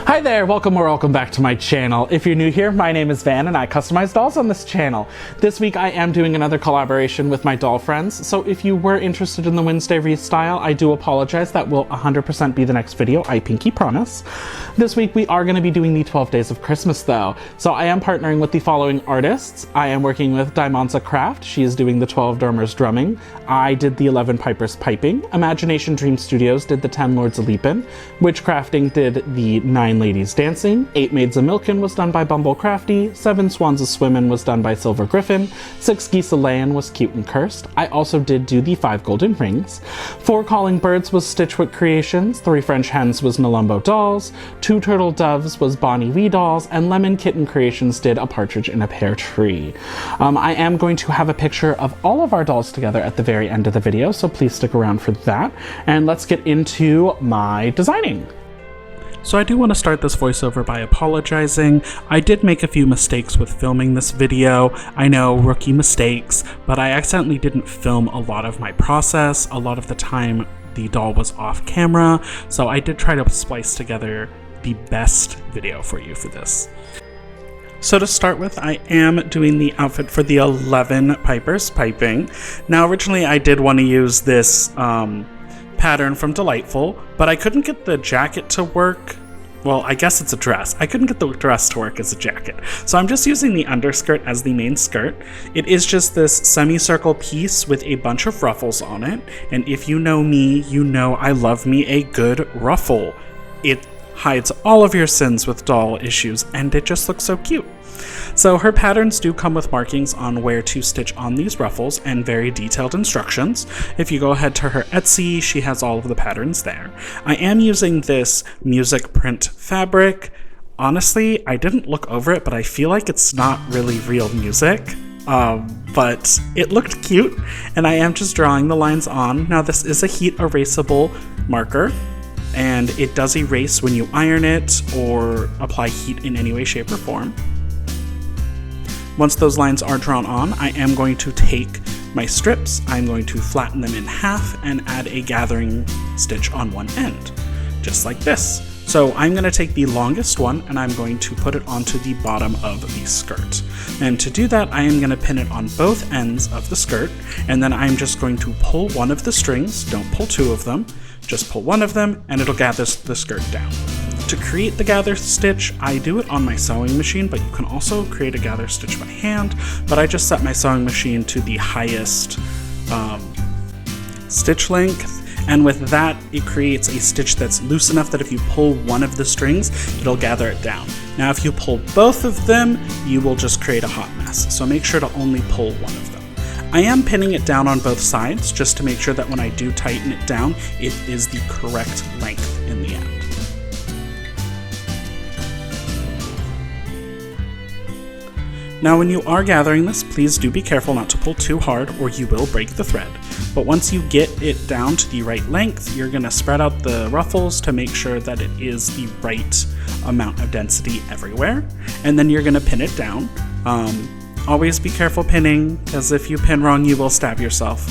Hi there, welcome or welcome back to my channel. If you're new here, my name is Van and I customize dolls on this channel. This week I am doing another collaboration with my doll friends, so if you were interested in the Wednesday restyle, I do apologize. That will 100% be the next video, I pinky promise. This week we are going to be doing the 12 Days of Christmas though. So I am partnering with the following artists. I am working with Diamondza Craft, she is doing the 12 Drummers drumming. I did the 11 Pipers piping. Imagination Dream Studios did the 10 Lords a leapin'. Witchcrafting did the 9 Ladies Dancing. 8 Maids a Milkin' was done by BumbleCrafty. 7 Swans a Swimmin' was done by SilverGryphon. 6 Geese a Layin' was Cutencursed. I also did do the 5 Golden Rings. 4 Calling Birds was Stitchwyck Creations. 3 French Hens was Nalumbo Dolls. 2 Turtledoves was BonnieWeeDolls. And Lemon Kitten Creations did a Partridge in a Pear Tree. I am going to have a picture of all of our dolls together at the very end of the video, so please stick around for that. And let's get into my designing. So I do want to start this voiceover by apologizing. I did make a few mistakes with filming this video. I know, rookie mistakes, but I accidentally didn't film a lot of my process. A lot of the time the doll was off camera, so I did try to splice together the best video for you for this. So to start with, I am doing the outfit for the 11 Pipers piping. Now originally I did want to use this pattern from Delightful, but I couldn't get the jacket to work. Well, I guess it's a dress. I couldn't get the dress to work as a jacket. So I'm just using the underskirt as the main skirt. It is just this semicircle piece with a bunch of ruffles on it. And if you know me, you know I love me a good ruffle. It hides all of your sins with doll issues, and it just looks so cute. So her patterns do come with markings on where to stitch on these ruffles and very detailed instructions. If you go ahead to her Etsy, she has all of the patterns there. I am using this music print fabric. Honestly, I didn't look over it, but I feel like it's not really real music. But it looked cute, and I am just drawing the lines on. Now this is a heat erasable marker, and it does erase when you iron it or apply heat in any way, shape, or form. Once those lines are drawn on, I am going to take my strips, I'm going to flatten them in half and add a gathering stitch on one end, just like this. So I'm going to take the longest one and I'm going to put it onto the bottom of the skirt. And to do that, I am going to pin it on both ends of the skirt, and then I'm just going to pull one of the strings, don't pull 2 of them, just pull one of them and it'll gather the skirt down. To create the gather stitch, I do it on my sewing machine, but you can also create a gather stitch by hand, but I just set my sewing machine to the highest stitch length, and with that it creates a stitch that's loose enough that if you pull one of the strings, it'll gather it down. Now if you pull both of them, you will just create a hot mess, so make sure to only pull one of them. I am pinning it down on both sides just to make sure that when I do tighten it down, it is the correct length in the end. Now when you are gathering this, please do be careful not to pull too hard or you will break the thread. But once you get it down to the right length, you're going to spread out the ruffles to make sure that it is the right amount of density everywhere. And then you're going to pin it down. Always be careful pinning, because if you pin wrong, you will stab yourself.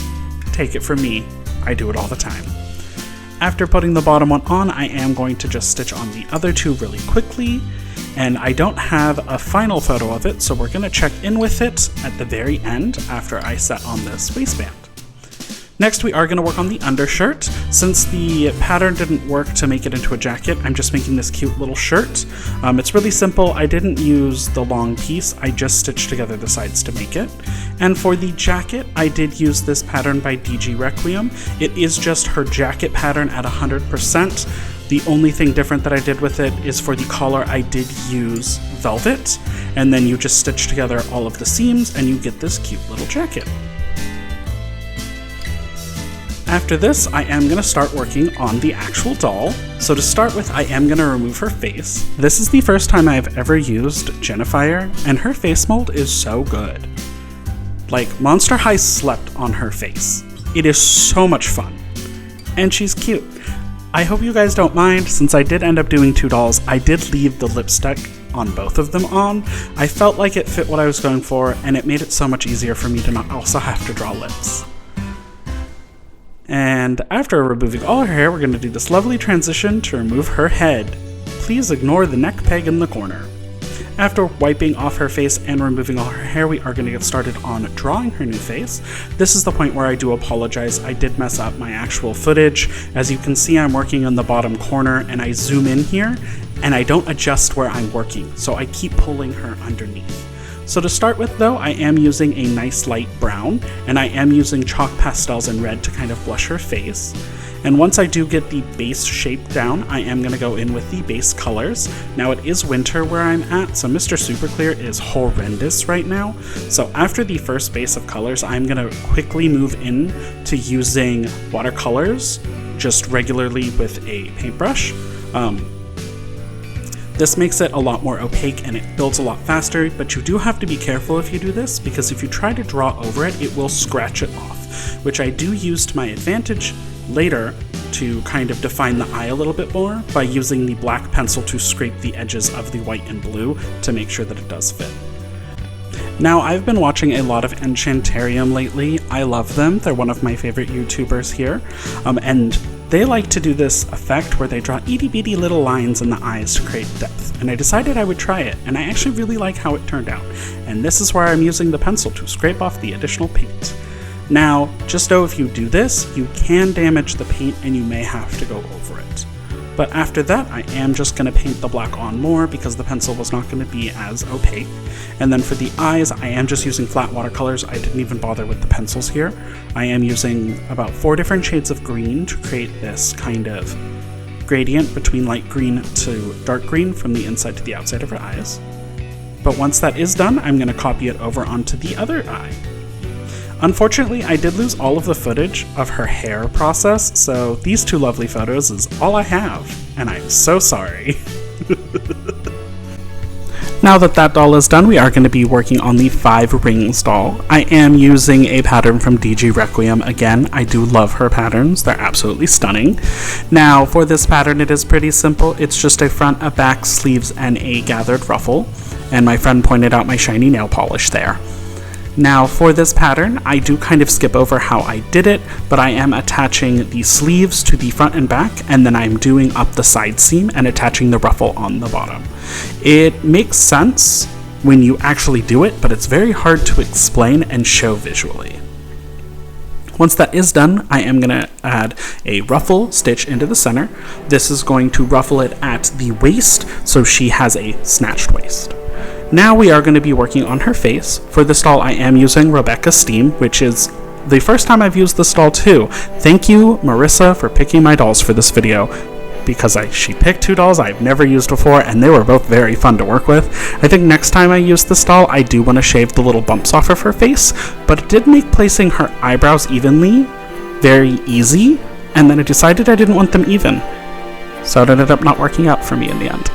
Take it from me, I do it all the time. After putting the bottom one on, I am going to just stitch on the other 2 really quickly. And I don't have a final photo of it, so we're going to check in with it at the very end after I set on this waistband. Next, we are going to work on the undershirt. Since the pattern didn't work to make it into a jacket, I'm just making this cute little shirt. It's really simple. I didn't use the long piece, I just stitched together the sides to make it. And for the jacket, I did use this pattern by DG Requiem. It is just her jacket pattern at 100%. The only thing different that I did with it is for the collar I did use velvet, and then you just stitch together all of the seams and you get this cute little jacket. After this, I am going to start working on the actual doll. So to start with, I am going to remove her face. This is the first time I've ever used Linafire, and her face mold is so good. Like, Monster High slept on her face. It is so much fun. And she's cute. I hope you guys don't mind, since I did end up doing 2 dolls, I did leave the lipstick on both of them on. I felt like it fit what I was going for, and it made it so much easier for me to not also have to draw lips. And after removing all her hair, we're going to do this lovely transition to remove her head. please ignore the neck peg in the corner. After wiping off her face and removing all her hair, we are going to get started on drawing her new face. This is the point where I do apologize. I did mess up my actual footage. As you can see, I'm working in the bottom corner, and I zoom in here, and I don't adjust where I'm working, so I keep pulling her underneath. So to start with though, I am using a nice light brown, and I am using chalk pastels in red to kind of blush her face. And once I do get the base shape down, I am going to go in with the base colors. Now it is winter where I'm at, so Mr. Super Clear is horrendous right now. So after the first base of colors, I'm going to quickly move in to using watercolors, just regularly with a paintbrush. This makes it a lot more opaque and it builds a lot faster, but you do have to be careful if you do this, because if you try to draw over it, it will scratch it off, which I do use to my advantage later to kind of define the eye a little bit more by using the black pencil to scrape the edges of the white and blue to make sure that it does fit. Now, I've been watching a lot of Enchantarium lately. I love them. They're one of my favorite YouTubers here, and they like to do this effect where they draw itty bitty little lines in the eyes to create depth, and I decided I would try it, and I actually really like how it turned out. And this is where I'm using the pencil to scrape off the additional paint. Now, just know if you do this, you can damage the paint and you may have to go over it. But after that, I am just going to paint the black on more because the pencil was not going to be as opaque. And then for the eyes, I am just using flat watercolors. I didn't even bother with the pencils here. I am using about 4 different shades of green to create this kind of gradient between light green to dark green from the inside to the outside of her eyes. But once that is done, I'm going to copy it over onto the other eye. Unfortunately, I did lose all of the footage of her hair process, so these 2 lovely photos is all I have, and I'm so sorry. Now that that doll is done, we are going to be working on the 5 Rings doll. I am using a pattern from DG Requiem again. I do love her patterns. They're absolutely stunning. Now, for this pattern, it is pretty simple. It's just a front, a back, sleeves, and a gathered ruffle. And my friend pointed out my shiny nail polish there. Now for this pattern, I do kind of skip over how I did it, but I am attaching the sleeves to the front and back, and then I'm doing up the side seam and attaching the ruffle on the bottom. It makes sense when you actually do it, but it's very hard to explain and show visually. Once that is done, I am going to add a ruffle stitch into the center. This is going to ruffle it at the waist, so she has a snatched waist. Now we are going to be working on her face. For this doll, I am using Robecca Steam, which is the first time I've used this doll too. Thank you, Marissa, for picking my dolls for this video, because she picked 2 dolls I've never used before, and they were both very fun to work with. I think next time I use this doll, I do want to shave the little bumps off of her face, but it did make placing her eyebrows evenly very easy, and then I decided I didn't want them even. So it ended up not working out for me in the end.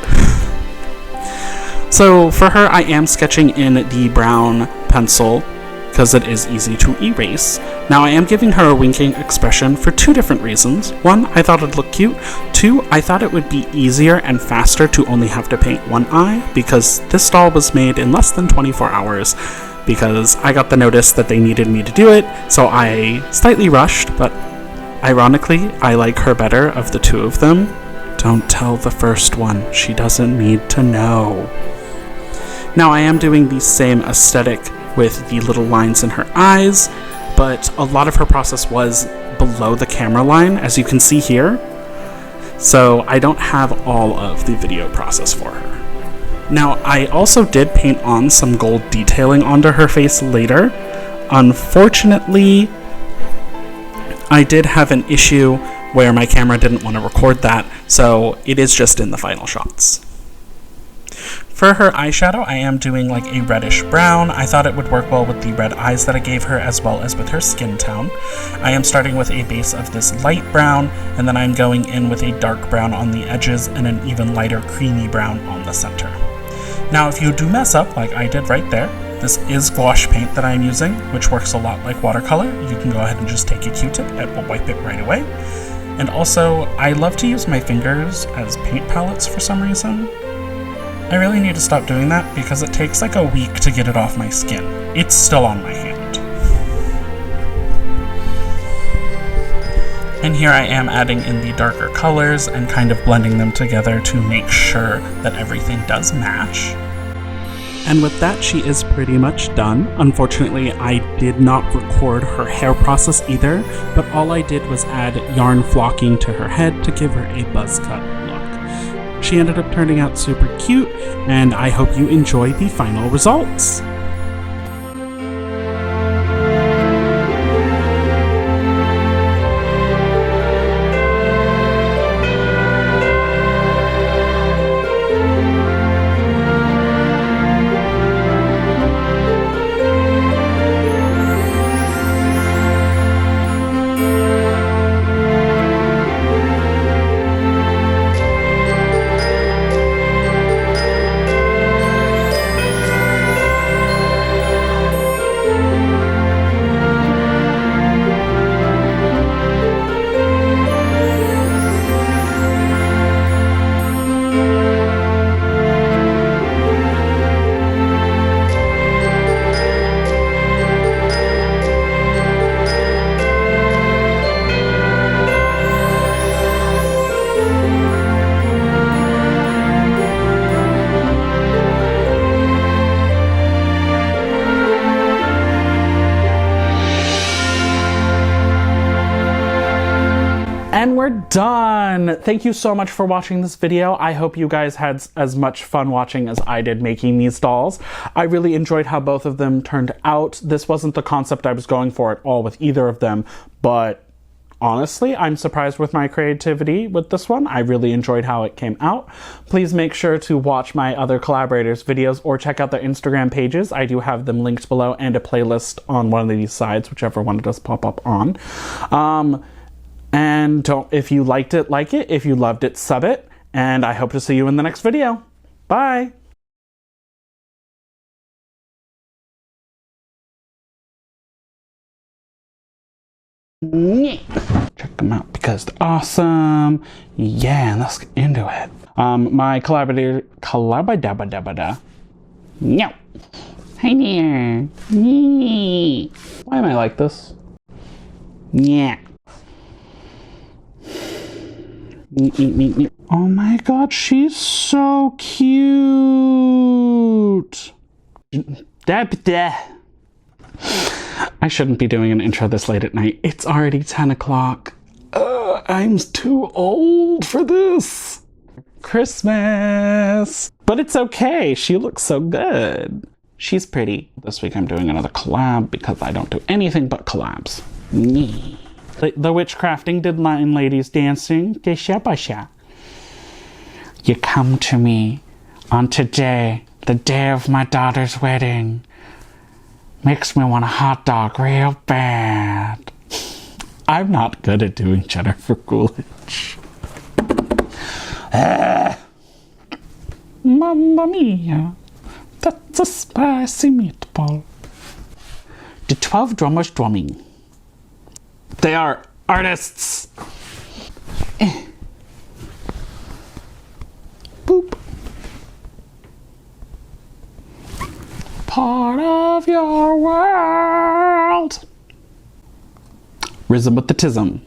So for her, I am sketching in the brown pencil because it is easy to erase. Now I am giving her a winking expression for 2 different reasons. 1, I thought it'd look cute. 2, I thought it would be easier and faster to only have to paint 1 eye, because this doll was made in less than 24 hours because I got the notice that they needed me to do it, so I slightly rushed, but ironically, I like her better of the 2 of them. Don't tell the first one, she doesn't need to know. Now I am doing the same aesthetic with the little lines in her eyes, but a lot of her process was below the camera line, as you can see here, so I don't have all of the video process for her. Now I also did paint on some gold detailing onto her face later. Unfortunately, I did have an issue where my camera didn't want to record that, so it is just in the final shots. For her eyeshadow, I am doing like a reddish brown. I thought it would work well with the red eyes that I gave her, as well as with her skin tone. I am starting with a base of this light brown, and then I'm going in with a dark brown on the edges and an even lighter creamy brown on the center. Now if you do mess up like I did right there, this is gouache paint that I'm using, which works a lot like watercolor. You can go ahead and just take a Q-tip, it will wipe it right away. And also, I love to use my fingers as paint palettes for some reason. I really need to stop doing that because it takes like a week to get it off my skin. It's still on my hand. And here I am adding in the darker colors and kind of blending them together to make sure that everything does match. And with that, she is pretty much done. Unfortunately, I did not record her hair process either, but all I did was add yarn flocking to her head to give her a buzz cut look. She ended up turning out super cute, and I hope you enjoy the final results. And we're done! Thank you so much for watching this video. I hope you guys had as much fun watching as I did making these dolls. I really enjoyed how both of them turned out. This wasn't the concept I was going for at all with either of them, but honestly, I'm surprised with my creativity with this one. I really enjoyed how it came out. Please make sure to watch my other collaborators' videos or check out their Instagram pages. I do have them linked below and a playlist on one of these sides, whichever one it does pop up on. And if you liked it, like it. If you loved it, sub it. And I hope to see you in the next video. Bye! Check them out because they're awesome. Yeah, let's get into it. My collaborator, No. Hi there. Why am I like this? Yeah. Oh my god, she's so cute. I shouldn't be doing an intro this late at night. It's already 10 o'clock. I'm too old for this. Christmas. But it's okay. She looks so good. She's pretty. This week I'm doing another collab because I don't do anything but collabs. The witchcrafting did Latin ladies dancing. You come to me on today, the day of my daughter's wedding. Makes me want a hot dog real bad. I'm not good at doing cheddar for Coolidge. Mamma mia, that's a spicy meatball. The 12 drummers drumming. They are artists. Boop. Part of your world. Rhythm with the tism.